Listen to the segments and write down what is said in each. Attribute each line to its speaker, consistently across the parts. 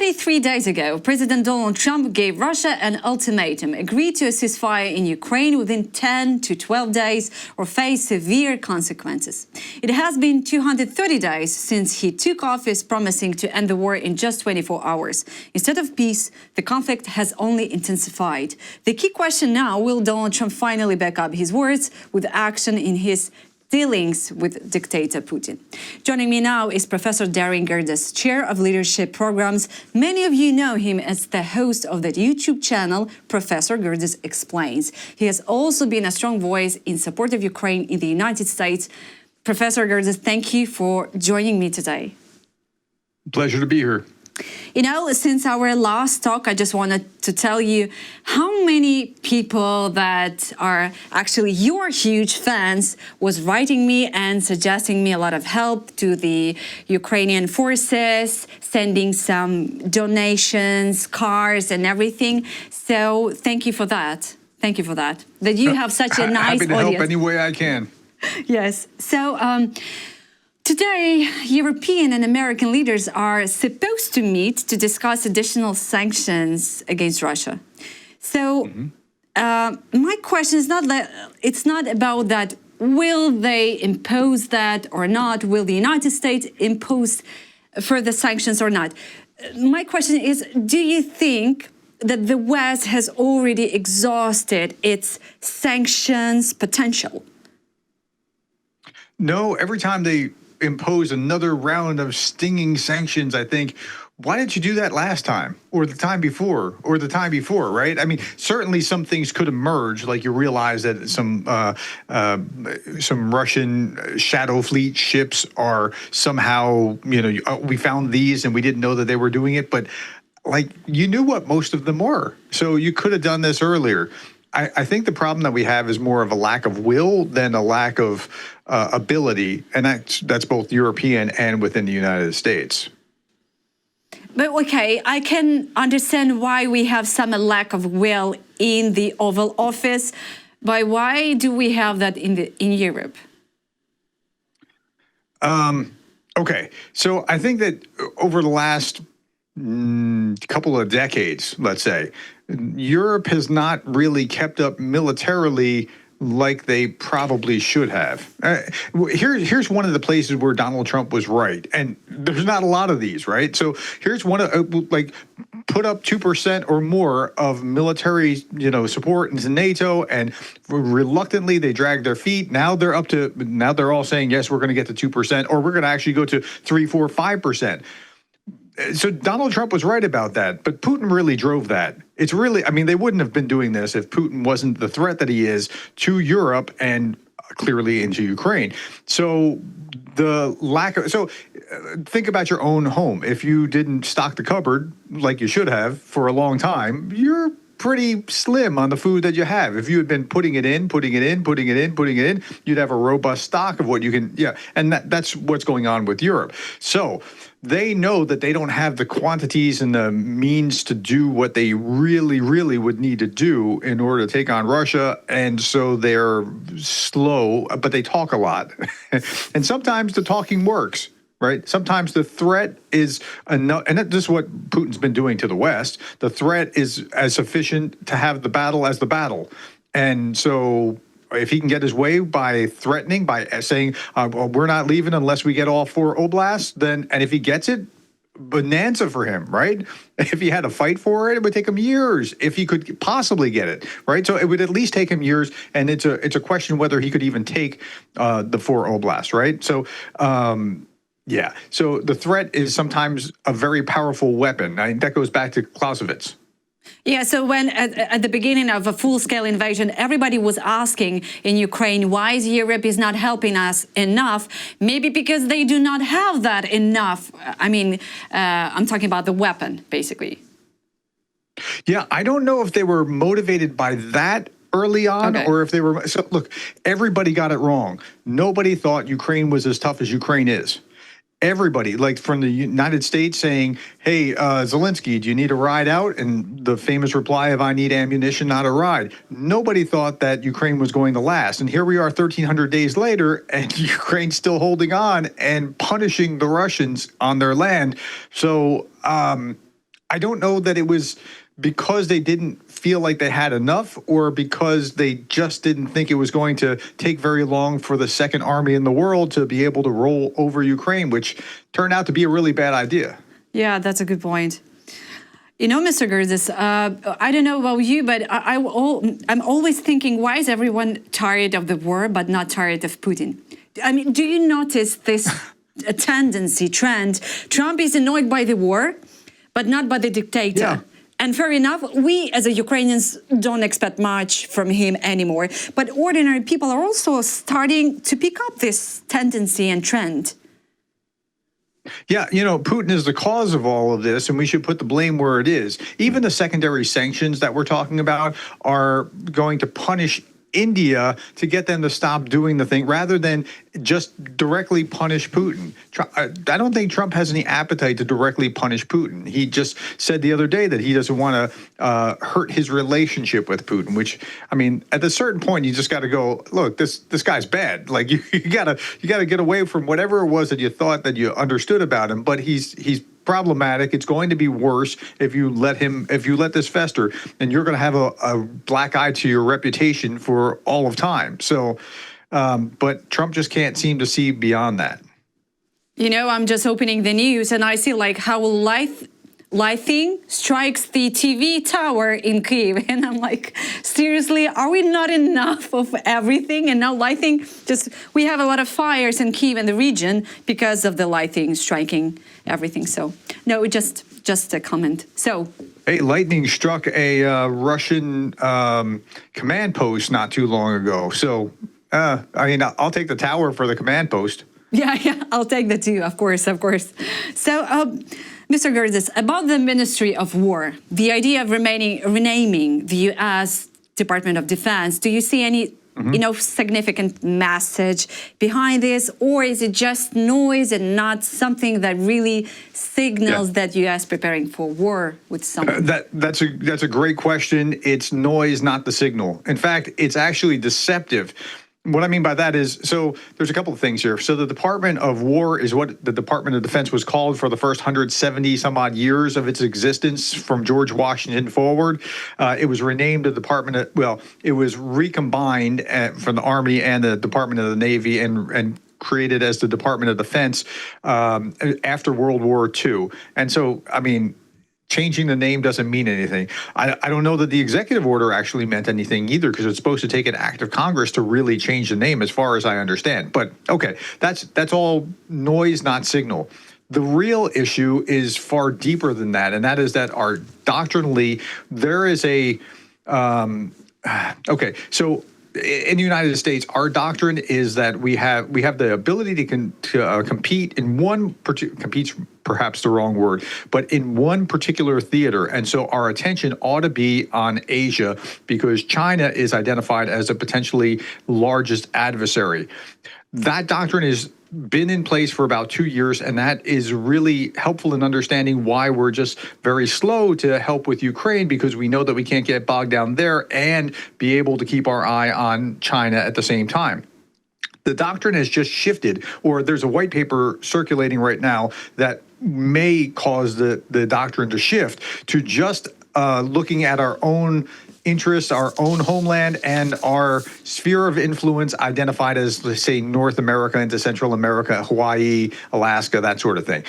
Speaker 1: 43 days ago, President Donald Trump gave Russia an ultimatum: agree to a ceasefire in Ukraine within 10 to 12 days or face severe consequences. It has been 230 days since he took office, promising to end the war in just 24 hours. Instead of peace, the conflict has only intensified. The key question now: will Donald Trump finally back up his words with action in his dealings with dictator Putin? Joining me now is Professor Darin Gerdes, Chair of Leadership Programs. Many of you know him as the host of the YouTube channel Professor Gerdes Explains. He has also been a strong voice in support of Ukraine in the United States. Professor Gerdes, thank you for joining me today.
Speaker 2: Pleasure to be here.
Speaker 1: You know, since our last talk, I just wanted to tell you how many people that are actually your huge fans was writing me and suggesting me a lot of help to the Ukrainian forces, sending some donations, cars and everything. So thank you for that. Thank you for that. That you have such a nice
Speaker 2: Happy to
Speaker 1: audience.
Speaker 2: help any way I can.
Speaker 1: Yes. So today, European and American leaders are supposed to meet to discuss additional sanctions against Russia. So my question is not that, it's not about that, will they impose that or not? Will the United States impose further sanctions or not? My question is, do you think that the West has already exhausted its sanctions potential?
Speaker 2: No, every time they impose another round of stinging sanctions, I think, why didn't you do that last time or the time before or the time before, right? I mean, certainly some things could emerge, like you realize that some Russian shadow fleet ships are somehow, we found these and we didn't know that they were doing it, but like you knew what most of them were. So you could have done this earlier. I think the problem that we have is more of a lack of will than a lack of ability, and that's both European and within the United States.
Speaker 1: But okay, I can understand why we have some lack of will in the Oval Office, but why do we have that in Europe?
Speaker 2: Okay, so I think that over the last couple of decades, let's say, Europe has not really kept up militarily like they probably should have. Here's one of the places where Donald Trump was right, and there's not a lot of these, right? So here's one of put up 2% or more of military, support into NATO, and reluctantly they dragged their feet. Now they're all saying yes, we're going to get to 2%, or we're going to actually go to 3, 4, 5%. So Donald Trump was right about that, but Putin really drove that. It's really, they wouldn't have been doing this if Putin wasn't the threat that he is to Europe and clearly into Ukraine. So think about your own home. If you didn't stock the cupboard like you should have for a long time, you're pretty slim on the food that you have. If you had been putting it in, you'd have a robust stock of what you can, and that's what's going on with Europe. So they know that they don't have the quantities and the means to do what they really, really would need to do in order to take on Russia, and so they're slow, but they talk a lot. And sometimes the talking works. Right. Sometimes the threat is enough, and this is what Putin's been doing to the West. The threat is as sufficient to have the battle as the battle. And so if he can get his way by threatening, by saying, well, we're not leaving unless we get all 4 oblasts, and if he gets it, bonanza for him, right? If he had to fight for it, it would take him years if he could possibly get it, right? So it would at least take him years, and it's a question whether he could even take the 4 oblasts, right? So, yeah, so the threat is sometimes a very powerful weapon. That goes back to Clausewitz.
Speaker 1: Yeah, so when at the beginning of a full-scale invasion, everybody was asking in Ukraine, why is Europe is not helping us enough? Maybe because they do not have that enough. I'm talking about the weapon, basically.
Speaker 2: Yeah, I don't know if they were motivated by that early on, or if they were. So look, everybody got it wrong. Nobody thought Ukraine was as tough as Ukraine is. Everybody, like from the United States saying, hey, Zelensky, do you need a ride out? And the famous reply of, I need ammunition, not a ride. Nobody thought that Ukraine was going to last. And here we are 1,300 days later, and Ukraine's still holding on and punishing the Russians on their land. So I don't know that it was because they didn't feel like they had enough or because they just didn't think it was going to take very long for the second army in the world to be able to roll over Ukraine, which turned out to be a really bad idea.
Speaker 1: Yeah, that's a good point. You know, Mr. Gerdes, I don't know about you, but I'm always thinking, why is everyone tired of the war but not tired of Putin? I mean, do you notice this tendency, trend? Trump is annoyed by the war, but not by the dictator.
Speaker 2: Yeah.
Speaker 1: And fair enough, we as a Ukrainians don't expect much from him anymore. But ordinary people are also starting to pick up this tendency and trend.
Speaker 2: Yeah, Putin is the cause of all of this, and we should put the blame where it is. Even the secondary sanctions that we're talking about are going to punish India to get them to stop doing the thing rather than just directly punish Putin. I don't think Trump has any appetite to directly punish Putin. He just said the other day that he doesn't want to hurt his relationship with Putin, which, I mean, at a certain point, you just got to go, look, this guy's bad. Like, you gotta get away from whatever it was that you thought that you understood about him. But he's problematic. It's going to be worse if you let this fester, and you're going to have a black eye to your reputation for all of time. So, but Trump just can't seem to see beyond that.
Speaker 1: I'm just opening the news and I see like how lightning strikes the TV tower in Kyiv, and I'm like, seriously, are we not enough of everything? And now lightning, we have a lot of fires in Kyiv and the region because of the lightning striking everything. So no, just a comment. So
Speaker 2: hey, lightning struck a Russian command post not too long ago. So I mean, I'll take the tower for the command post.
Speaker 1: Yeah, I'll take that too, of course. So, Mr. Gerdes, about the Ministry of War, the idea of renaming the U.S. Department of Defense, do you see any, significant message behind this, or is it just noise and not something that really signals that U.S. preparing for war with someone?
Speaker 2: That's a great question. It's noise, not the signal. In fact, it's actually deceptive. What I mean by that is, so there's a couple of things here. So the Department of War is what the Department of Defense was called for the first 170 some odd years of its existence from George Washington forward. It was renamed the it was recombined from the Army and the Department of the Navy and created as the Department of Defense after World War II. And so, I mean, changing the name doesn't mean anything. I don't know that the executive order actually meant anything either, because it's supposed to take an act of Congress to really change the name, as far as I understand. But okay, that's all noise, not signal. The real issue is far deeper than that, and that is that doctrinally there is a okay. So in the United States, our doctrine is that we have the ability to compete in compete's perhaps the wrong word, but in one particular theater. And so our attention ought to be on Asia, because China is identified as a potentially largest adversary. That doctrine has been in place for about 2 years, and that is really helpful in understanding why we're just very slow to help with Ukraine, because we know that we can't get bogged down there and be able to keep our eye on China at the same time. The doctrine has just shifted, or there's a white paper circulating right now that may cause the doctrine to shift to just looking at our own interests, our own homeland, and our sphere of influence identified as, let's say, North America into Central America, Hawaii, Alaska, that sort of thing.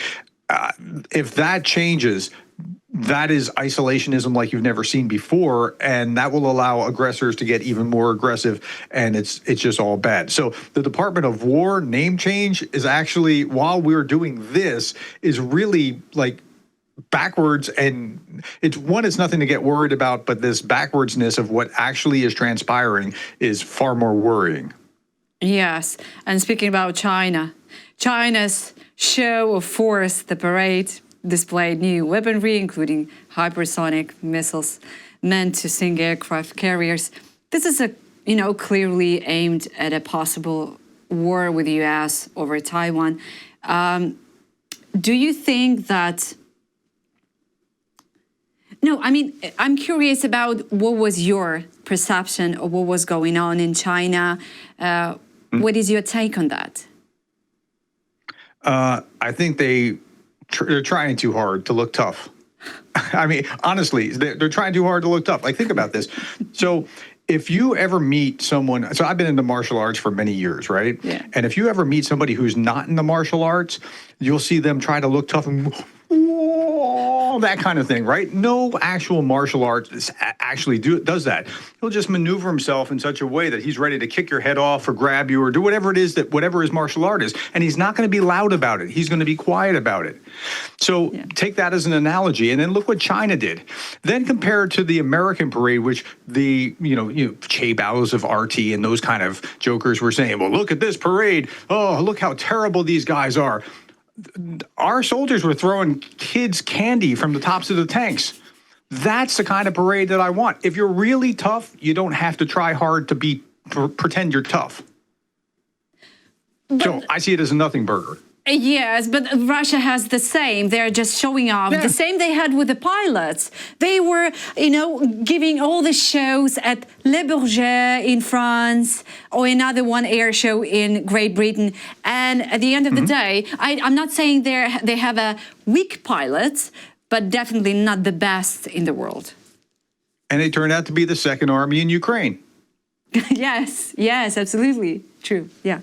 Speaker 2: If that changes, that is isolationism like you've never seen before, and that will allow aggressors to get even more aggressive, and it's just all bad. So the Department of War name change is actually, while we're doing this, is really like backwards, and it's nothing to get worried about, but this backwardsness of what actually is transpiring is far more worrying.
Speaker 1: Yes, and speaking about China's show of force, the parade displayed new weaponry, including hypersonic missiles meant to sink aircraft carriers. This is clearly aimed at a possible war with the U.S. over Taiwan. Do you think that? No, I mean, I'm curious about what was your perception of what was going on in China. What is your take on that?
Speaker 2: I think they're trying too hard to look tough. I mean, honestly, they're trying too hard to look tough. Like, think about this. So if you ever meet someone, so I've been into martial arts for many years, right?
Speaker 1: Yeah.
Speaker 2: And if you ever meet somebody who's not in the martial arts, you'll see them try to look tough and that kind of thing, right? No actual martial arts actually does that. He'll just maneuver himself in such a way that he's ready to kick your head off or grab you or do whatever it is, that whatever his martial art is. And he's not going to be loud about it. He's going to be quiet about it. So take that as an analogy, and then look what China did. Then compare it to the American parade, which the Che Baos of RT and those kind of jokers were saying, well, look at this parade. Oh, look how terrible these guys are. Our soldiers were throwing kids candy from the tops of the tanks. That's the kind of parade that I want. If you're really tough, you don't have to try hard to pretend you're tough. So I see it as a nothing burger.
Speaker 1: Yes, but Russia has the same. They're just showing off.
Speaker 2: Yeah.
Speaker 1: The same they had with the pilots. They were, giving all the shows at Le Bourget in France or another one air show in Great Britain. And at the end of the day, I'm not saying they have a weak pilots, but definitely not the best in the world.
Speaker 2: And they turned out to be the second army in Ukraine.
Speaker 1: Yes, absolutely. True, yeah.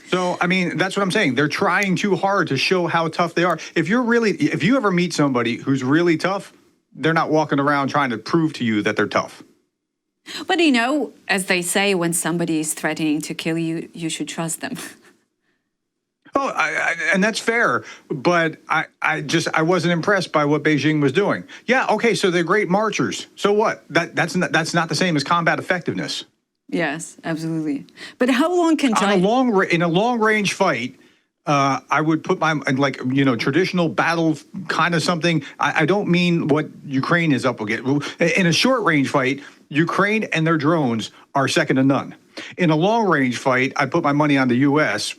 Speaker 2: So, I mean, that's what I'm saying. They're trying too hard to show how tough they are. If you ever meet somebody who's really tough, they're not walking around trying to prove to you that they're tough.
Speaker 1: But, as they say, when somebody is threatening to kill you, you should trust them.
Speaker 2: Oh, and that's fair. But I wasn't impressed by what Beijing was doing. Yeah, okay, so they're great marchers. So what? That's not the same as combat effectiveness.
Speaker 1: Yes, absolutely. But how long can China...
Speaker 2: In a long-range fight, I would put traditional battle kind of something. I don't mean what Ukraine is up against. In a short-range fight, Ukraine and their drones are second to none. In a long-range fight, I put my money on the U.S.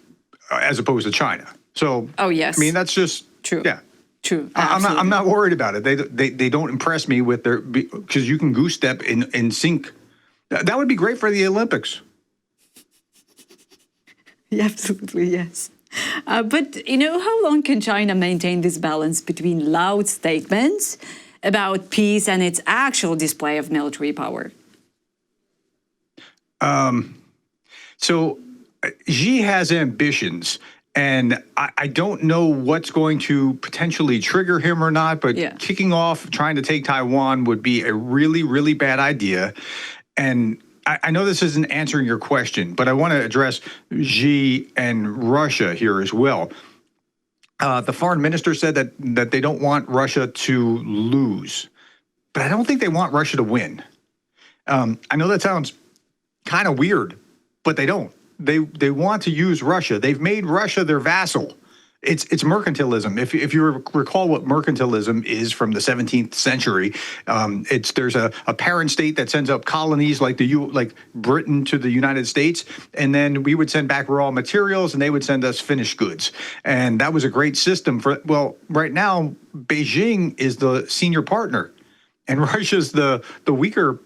Speaker 2: As opposed to China. So,
Speaker 1: oh yes,
Speaker 2: I mean that's just
Speaker 1: true.
Speaker 2: Yeah,
Speaker 1: true.
Speaker 2: I'm not worried about it. They don't impress me with their, because you can goose step in sync. That would be great for the Olympics.
Speaker 1: Yeah, absolutely, yes. But, how long can China maintain this balance between loud statements about peace and its actual display of military power?
Speaker 2: So Xi has ambitions, and I don't know what's going to potentially trigger him or not, but kicking off trying to take Taiwan would be a really, really bad idea. And I know this isn't answering your question, but I want to address Xi and Russia here as well. The foreign minister said that they don't want Russia to lose, but I don't think they want Russia to win. I know that sounds kind of weird, but they don't. They want to use Russia. They've made Russia their vassal. It's mercantilism. If you recall what mercantilism is from the 17th century, there's a parent state that sends up colonies like Britain to the United States, and then we would send back raw materials, and they would send us finished goods. And that was a great system for. Well, right now Beijing is the senior partner, and Russia's the weaker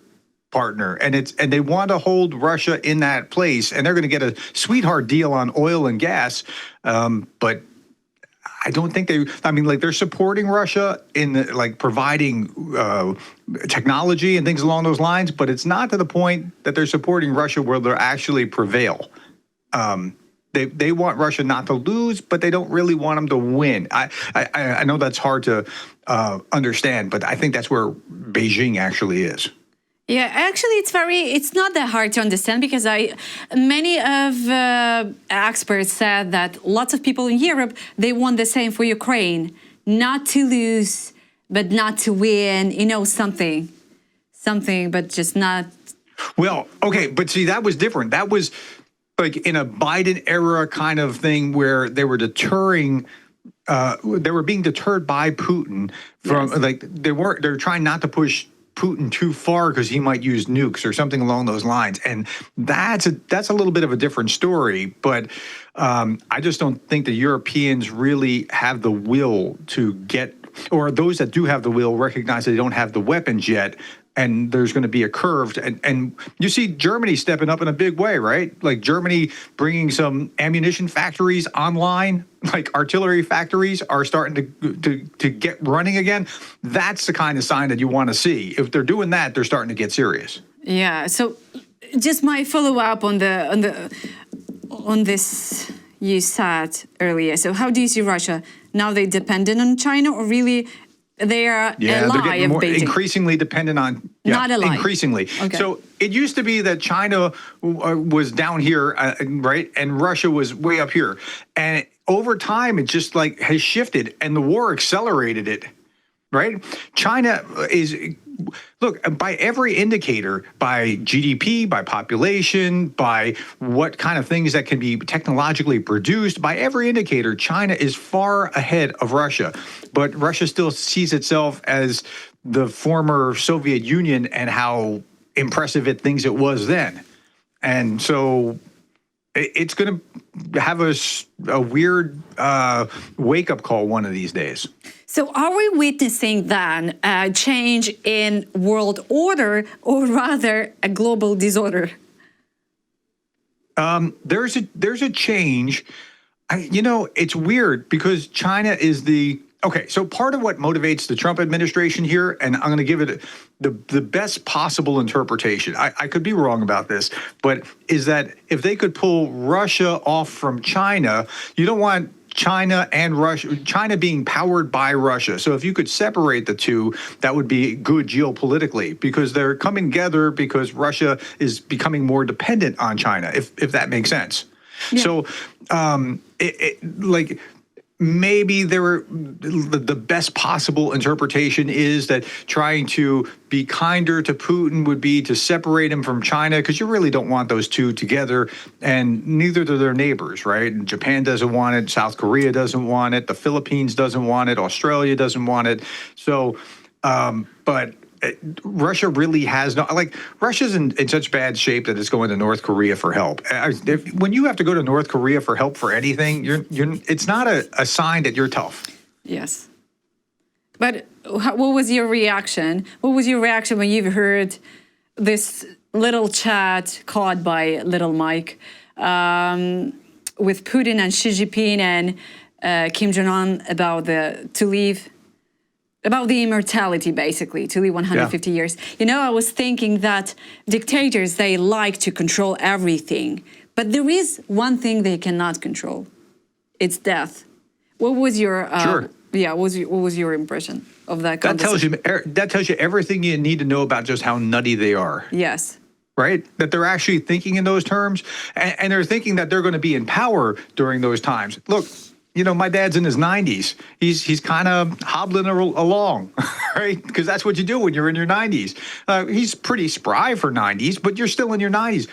Speaker 2: partner, and they want to hold Russia in that place, and they're going to get a sweetheart deal on oil and gas, but I don't think they're supporting Russia in providing technology and things along those lines, but it's not to the point that they're supporting Russia where they'll actually prevail. They want Russia not to lose, but they don't really want them to win. I know that's hard to understand, but I think that's where Beijing actually is.
Speaker 1: Yeah, actually, it's not that hard to understand, because many of experts said that lots of people in Europe, they want the same for Ukraine, not to lose, but not to win, something, but just not.
Speaker 2: Well, okay, but see, that was different. That was like in a Biden era kind of thing where they were deterring. They were being deterred by Putin from they're trying not to push Putin too far because he might use nukes or something along those lines, and that's a little bit of a different story. But I just don't think the Europeans really have the will to get or those that do have the will recognize that they don't have the weapons yet, and there's going to be a curve. And you see Germany stepping up in a big way, right? Like Germany bringing some ammunition factories online, like artillery factories are starting to get running again. That's the kind of sign that you want to see. If they're doing that, they're starting to get serious.
Speaker 1: Yeah. So just my follow up on this you said earlier. So how do you see Russia? Now they're dependent on China, or really they are
Speaker 2: they're getting more increasingly dependent on
Speaker 1: not ally.
Speaker 2: Increasingly.
Speaker 1: Okay.
Speaker 2: So it used to be that China was down here, right, and Russia was way up here, and over time it just like has shifted, and the war accelerated it. Right? China is, look, by every indicator, by GDP, by population, by what kind of things that can be technologically produced, by every indicator, China is far ahead of Russia. But Russia still sees itself as the former Soviet Union and how impressive it thinks it was then. And so it's going to have a weird wake-up call one of these days.
Speaker 1: So are we witnessing then a change in world order, or rather a global disorder?
Speaker 2: There's a change. It's weird because China is okay, so part of what motivates the Trump administration here, and I'm going to give it the best possible interpretation, I could be wrong about this, but is that if they could pull Russia off from China, you don't want China and Russia, China being powered by Russia. So if you could separate the two, that would be good geopolitically, because they're coming together because Russia is becoming more dependent on China, if that makes sense. Yeah. So maybe the best possible interpretation is that trying to be kinder to Putin would be to separate him from China, because you really don't want those two together, and neither do their neighbors, right? Japan doesn't want it, South Korea doesn't want it, the Philippines doesn't want it, Australia doesn't want it. So, but Russia really has no, like, Russia's in such bad shape that it's going to North Korea for help. When you have to go to North Korea for help for anything, it's not a sign that you're tough.
Speaker 1: Yes. But what was your reaction? What was your reaction when you heard this little chat caught by little Mike with Putin and Xi Jinping and Kim Jong-un about about the immortality, basically, to live 150 years. I was thinking that dictators, they like to control everything. But there is one thing they cannot control. It's death. What was your what was your impression of that conversation?
Speaker 2: That tells you everything you need to know about just how nutty they are.
Speaker 1: Yes.
Speaker 2: Right? That they're actually thinking in those terms, and they're thinking that they're going to be in power during those times. Look, my dad's in his 90s. He's kind of hobbling along, right? Because that's what you do when you're in your 90s. He's pretty spry for 90s, but you're still in your 90s.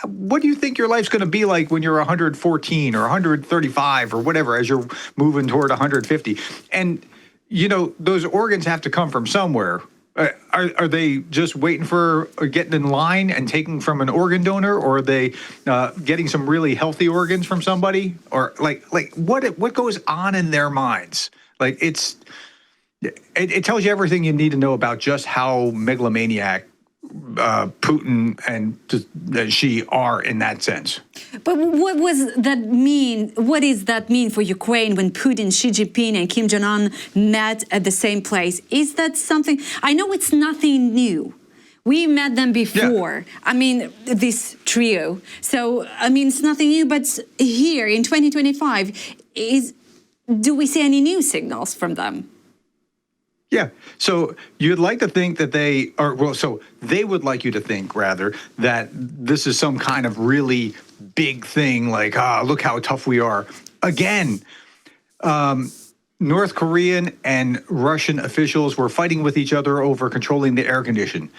Speaker 2: What do you think your life's going to be like when you're 114 or 135 or whatever, as you're moving toward 150? And, those organs have to come from somewhere. Are they just waiting for getting in line and taking from an organ donor, or are they getting some really healthy organs from somebody, or like what goes on in their minds? Like it tells you everything you need to know about just how megalomaniac Putin and Xi are in that sense.
Speaker 1: But what was that mean? What does that mean for Ukraine when Putin, Xi Jinping, and Kim Jong-un met at the same place? Is that something? I know it's nothing new. We met them before. Yeah. This trio. So, it's nothing new. But here in 2025, do we see any new signals from them?
Speaker 2: Yeah. So you'd like to think that they would like you to think, rather, that this is some kind of really big thing, like, look how tough we are. Again, North Korean and Russian officials were fighting with each other over controlling the air condition.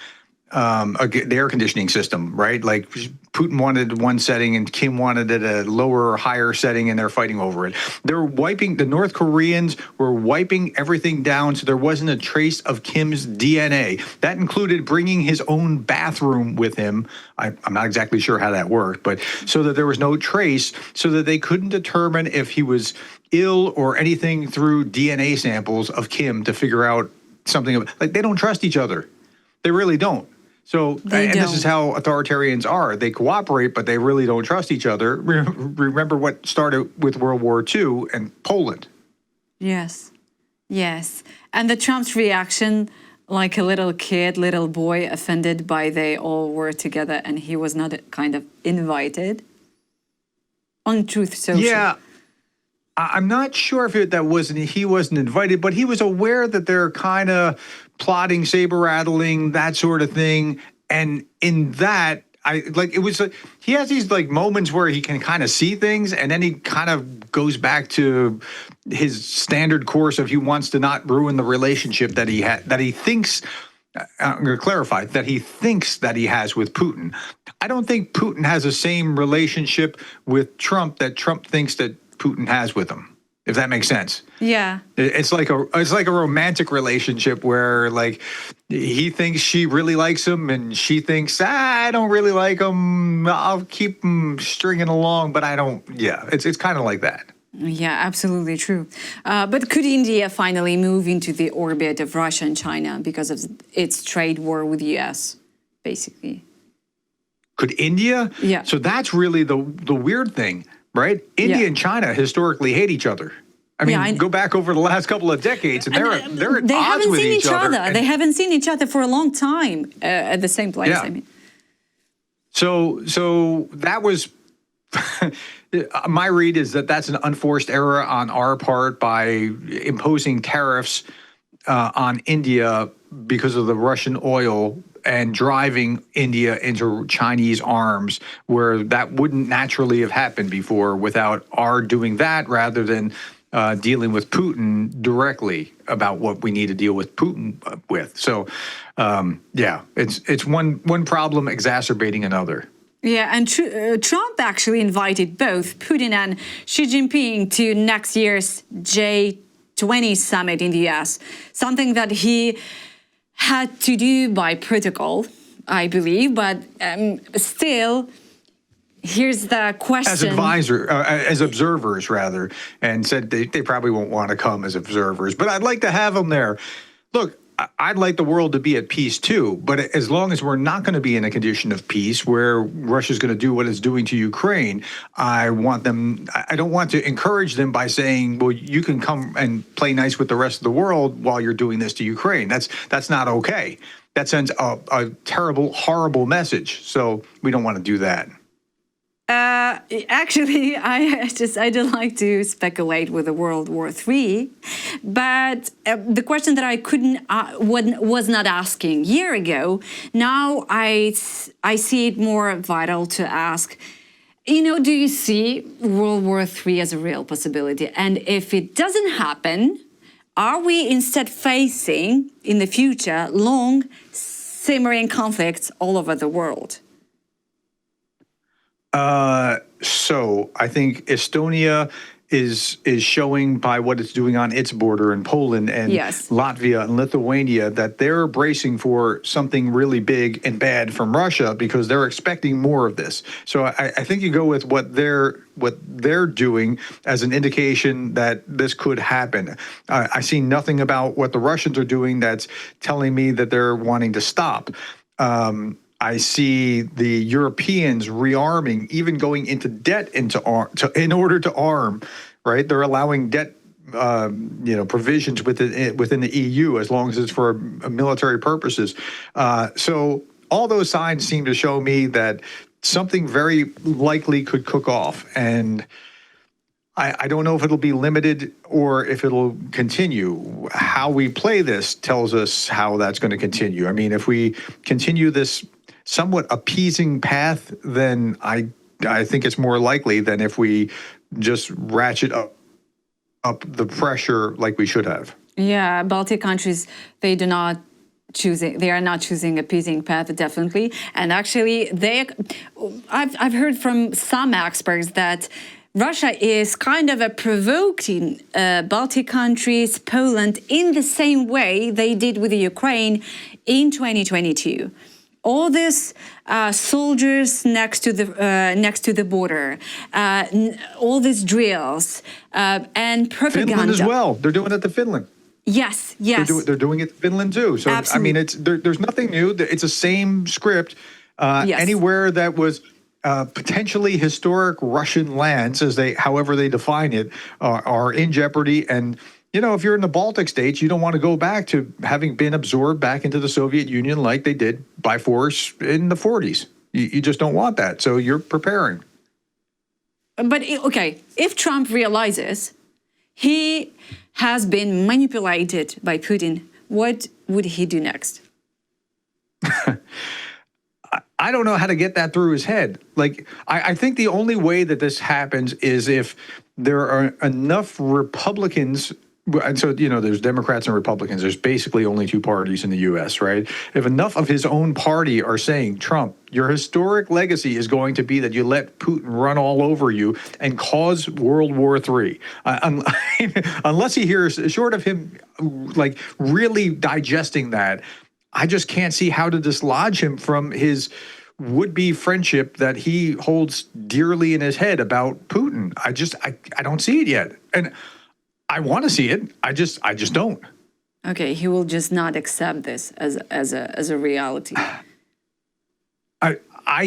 Speaker 2: the air conditioning system, right? Like Putin wanted one setting and Kim wanted it a lower or higher setting, and they're fighting over it. The North Koreans were wiping everything down so there wasn't a trace of Kim's DNA. That included bringing his own bathroom with him. I'm not exactly sure how that worked, but so that there was no trace, so that they couldn't determine if he was ill or anything through DNA samples of Kim to figure out something. Like, they don't trust each other. They really don't. So, this is how authoritarians are. They cooperate, but they really don't trust each other. Remember what started with World War II and Poland.
Speaker 1: Yes, yes. And the Trump's reaction, like a little kid, little boy offended by they all were together and he was not kind of invited on Truth Social.
Speaker 2: Yeah. I'm not sure if he wasn't invited, but he was aware that they're kind of plotting, saber rattling, that sort of thing. And in that, he has these like moments where he can kind of see things, and then he kind of goes back to his standard course of he wants to not ruin the relationship that he thinks. I'm going to clarify that he thinks that he has with Putin. I don't think Putin has the same relationship with Trump that Trump thinks that Putin has with him, if that makes sense.
Speaker 1: Yeah.
Speaker 2: It's like a romantic relationship where like he thinks she really likes him and she thinks, I don't really like him. I'll keep him stringing along, but I don't. Yeah, it's kind of like that.
Speaker 1: Yeah, absolutely true. But could India finally move into the orbit of Russia and China because of its trade war with the US, basically?
Speaker 2: Could India?
Speaker 1: Yeah.
Speaker 2: So that's really the weird thing. Right? India and China historically hate each other. I mean, go back over the last couple of decades, and they're at odds with each other.
Speaker 1: They haven't seen each other for a long time at the same place.
Speaker 2: Yeah.
Speaker 1: I mean,
Speaker 2: so that was my read is that that's an unforced error on our part by imposing tariffs on India because of the Russian oil and driving India into Chinese arms, where that wouldn't naturally have happened before without our doing that rather than dealing with Putin directly about what we need to deal with Putin with. So, it's one problem exacerbating another.
Speaker 1: Yeah, and Trump actually invited both Putin and Xi Jinping to next year's G20 summit in the US, something that he had to do by protocol, I believe, but still, here's the question.
Speaker 2: As observers, rather, and said they probably won't want to come as observers, but I'd like to have them there. Look, I'd like the world to be at peace too, but as long as we're not going to be in a condition of peace where Russia's going to do what it's doing to Ukraine, I don't want to encourage them by saying, well, you can come and play nice with the rest of the world while you're doing this to Ukraine. That's not okay. That sends a terrible, horrible message. So we don't want to do that.
Speaker 1: Actually, I don't like to speculate with the World War III, but the question that I was not asking a year ago, now I see it more vital to ask. Do you see World War III as a real possibility? And if it doesn't happen, are we instead facing in the future long, simmering conflicts all over the world?
Speaker 2: So I think Estonia is showing by what it's doing on its border in Poland and Latvia and Lithuania that they're bracing for something really big and bad from Russia because they're expecting more of this. So I think you go with what they're doing as an indication that this could happen. I see nothing about what the Russians are doing that's telling me that they're wanting to stop. I see the Europeans rearming, even going into debt in order to arm. Right, they're allowing debt, provisions within the EU as long as it's for military purposes. So all those signs seem to show me that something very likely could cook off, and I don't know if it'll be limited or if it'll continue. How we play this tells us how that's going to continue. I mean, if we continue this somewhat appeasing path, then I think it's more likely than if we just ratchet up the pressure like we should have.
Speaker 1: Yeah, Baltic countries, they do not they are not choosing a peacing path, definitely. And actually, I've heard from some experts that Russia is kind of provoking Baltic countries, Poland, in the same way they did with the Ukraine in 2022. All these soldiers next to the border, all these drills and propaganda.
Speaker 2: Finland as well. They're doing it to Finland.
Speaker 1: Yes, yes.
Speaker 2: They're doing it to Finland too. So
Speaker 1: Absolutely.
Speaker 2: I mean, there's nothing new. It's the same script.
Speaker 1: Yes.
Speaker 2: Anywhere that was potentially historic Russian lands, however they define it, are in jeopardy. And you know, if you're in the Baltic states, you don't want to go back to having been absorbed back into the Soviet Union like they did by force in the 40s. You just don't want that. So you're preparing.
Speaker 1: But okay, if Trump realizes he has been manipulated by Putin, what would he do next?
Speaker 2: I don't know how to get that through his head. Like, I think the only way that this happens is if there are enough Republicans. And so, you know, there's Democrats and Republicans. There's basically only two parties in the U.S., right? If enough of his own party are saying, Trump, your historic legacy is going to be that you let Putin run all over you and cause World War III. Unless he hears, short of him, like, really digesting that, I just can't see how to dislodge him from his would-be friendship that he holds dearly in his head about Putin. I don't see it yet. And I want to see it. I just don't.
Speaker 1: Okay, he will just not accept this as a reality.
Speaker 2: I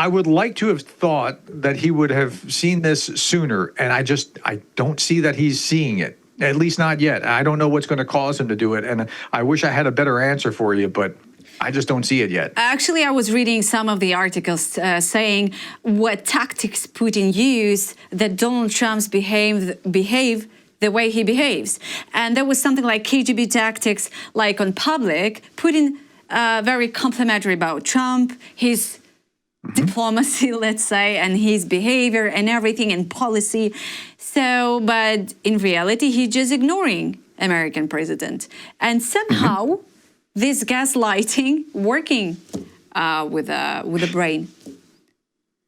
Speaker 2: would like to have thought that he would have seen this sooner, and I don't see that he's seeing it. At least not yet. I don't know what's going to cause him to do it, and I wish I had a better answer for you, but I just don't see it yet.
Speaker 1: Actually, I was reading some of the articles saying what tactics Putin used that Donald Trump's behave the way he behaves. And there was something like KGB tactics, like on public, Putin very complimentary about Trump, his diplomacy, let's say, and his behavior and everything and policy. So, but in reality, he's just ignoring American president. And somehow, this gaslighting working with the brain.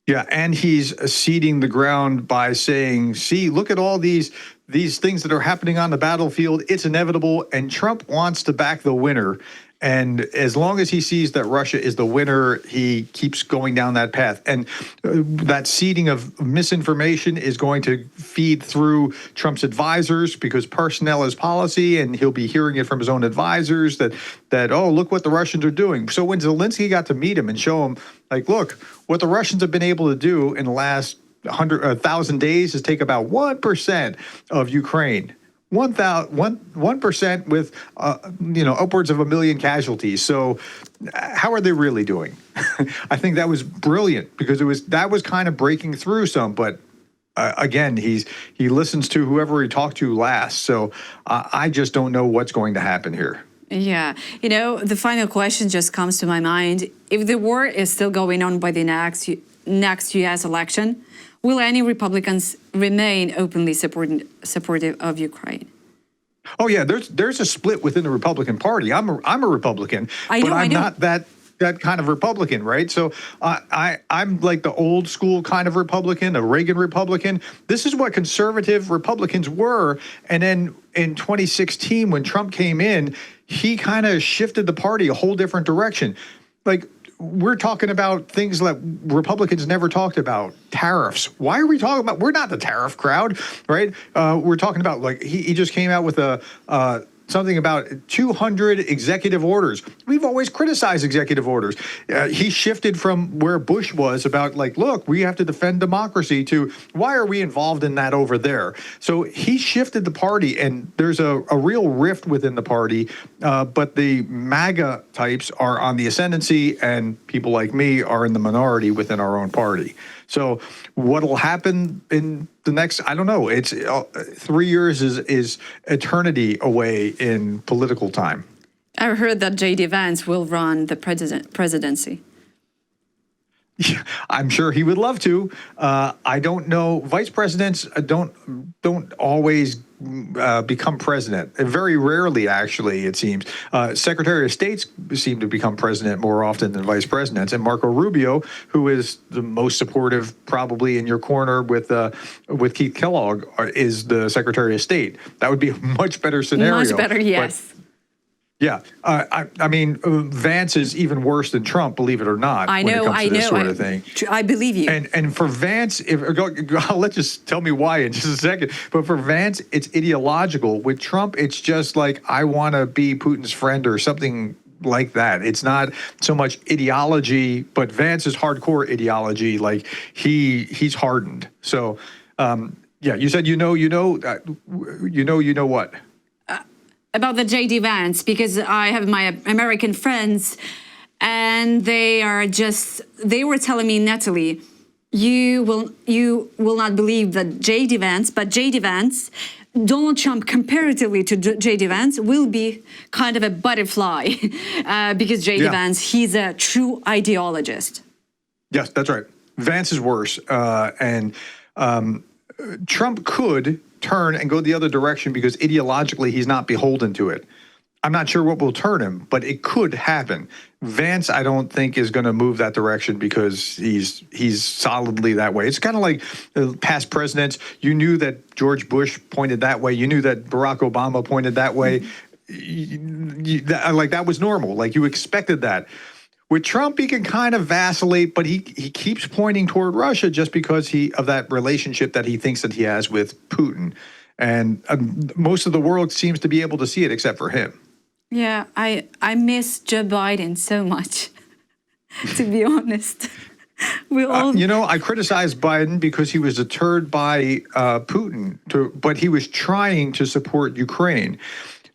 Speaker 2: Yeah, and he's ceding the ground by saying, see, look at all these things that are happening on the battlefield. It's inevitable, and Trump wants to back the winner. And as long as he sees that Russia is the winner, he keeps going down that path. And that seeding of misinformation is going to feed through Trump's advisors, because personnel is policy, and he'll be hearing it from his own advisors that oh, look what the Russians are doing. So when Zelensky got to meet him and show him, like, look, what the Russians have been able to do in the last 1,000 days is take about 1% of Ukraine. 1% with upwards of 1 million casualties. So how are they really doing? I think that was brilliant, because that was kind of breaking through some. But again, he listens to whoever he talked to last. So I just don't know what's going to happen here.
Speaker 1: Yeah, the final question just comes to my mind. If the war is still going on by the next U.S. election, will any Republicans remain openly supportive of Ukraine?
Speaker 2: Oh yeah, there's a split within the Republican Party. I'm a Republican, but I'm not that kind of Republican, right? So I'm like the old school kind of Republican, a Reagan Republican. This is what conservative Republicans were, and then in 2016 when Trump came in, he kind of shifted the party a whole different direction. Like, we're talking about things that Republicans never talked about. Tariffs. Why are we talking about? We're not the tariff crowd, right? We're talking about, like, he just came out with something about 200 executive orders. We've always criticized executive orders. He shifted from where Bush was about, like, look, we have to defend democracy, to why are we involved in that over there? So he shifted the party, and there's a real rift within the party. But the MAGA types are on the ascendancy, and people like me are in the minority within our own party. So what'll happen in the next, I don't know, it's 3 years is eternity away in political time.
Speaker 1: I heard that J.D. Vance will run the presidency.
Speaker 2: I'm sure he would love to. I don't know. Vice presidents don't always become president. Very rarely, actually, it seems. Secretary of States seem to become president more often than vice presidents. And Marco Rubio, who is the most supportive, probably in your corner with Keith Kellogg, is the Secretary of State. That would be a much better scenario.
Speaker 1: Much better, yes.
Speaker 2: But, yeah, I mean, Vance is even worse than Trump, believe it or not.
Speaker 1: I know,
Speaker 2: when it comes to this sort of thing.
Speaker 1: I believe you.
Speaker 2: And for Vance, I'll let you tell me why in just a second. But for Vance, it's ideological. With Trump, it's just like, I want to be Putin's friend or something like that. It's not so much ideology, but Vance is hardcore ideology. Like he's hardened. So, yeah, you said you know what.
Speaker 1: About the J.D. Vance, because I have my American friends, and they were telling me, Natalie, you will not believe that J.D. Vance, but J.D. Vance, Donald Trump comparatively to J.D. Vance will be kind of a butterfly because J.D. Vance, he's a true ideologist.
Speaker 2: Yes, that's right. Vance is worse, and Trump could turn and go the other direction because ideologically he's not beholden to it. I'm not sure what will turn him, but it could happen. Vance, I don't think, is going to move that direction because he's solidly that way. It's kind of like past presidents. You knew that George Bush pointed that way. You knew that Barack Obama pointed that way. Like that was normal. Like you expected that. With Trump, he can kind of vacillate, but he keeps pointing toward Russia just because of that relationship that he thinks that he has with Putin. And most of the world seems to be able to see it except for him.
Speaker 1: Yeah, I miss Joe Biden so much, to be honest.
Speaker 2: I criticized Biden because he was deterred by Putin, but he was trying to support Ukraine.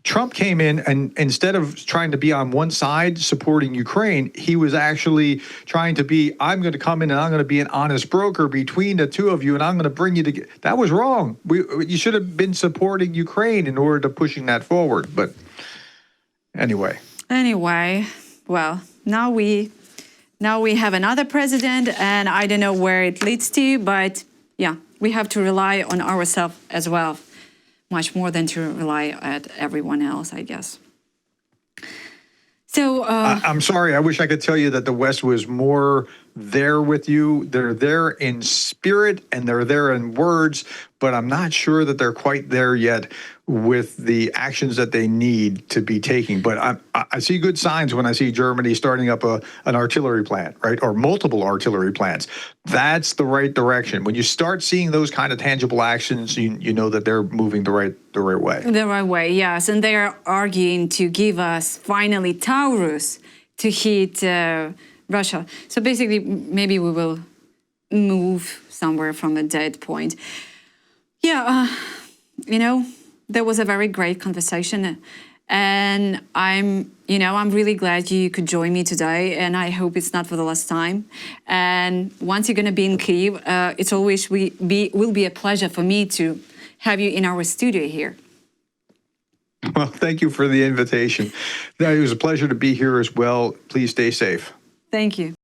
Speaker 2: Trump came in and instead of trying to be on one side supporting Ukraine, he was actually trying to be, I'm going to come in and I'm going to be an honest broker between the two of you and I'm going to bring you together. That was wrong. You should have been supporting Ukraine in order to pushing that forward. But anyway,
Speaker 1: well, now we have another president and I don't know where it leads to, but yeah, we have to rely on ourselves as well. Much more than to rely at everyone else, I guess. So
Speaker 2: I'm sorry. I wish I could tell you that the West was more there with you. They're there in spirit and they're there in words, but I'm not sure that they're quite there yet with the actions that they need to be taking. But I see good signs when I see Germany starting up an artillery plant, right? Or multiple artillery plants. That's the right direction. When you start seeing those kind of tangible actions, you know that they're moving the right way.
Speaker 1: The right way, yes. And they're arguing to give us finally Taurus to hit Russia. So basically, maybe we will move somewhere from a dead point. Yeah, there was a very great conversation, and I'm really glad you could join me today, and I hope it's not for the last time. And once you're going to be in Kyiv, it's always will be a pleasure for me to have you in our studio here.
Speaker 2: Well, thank you for the invitation. It was a pleasure to be here as well. Please stay safe.
Speaker 1: Thank you.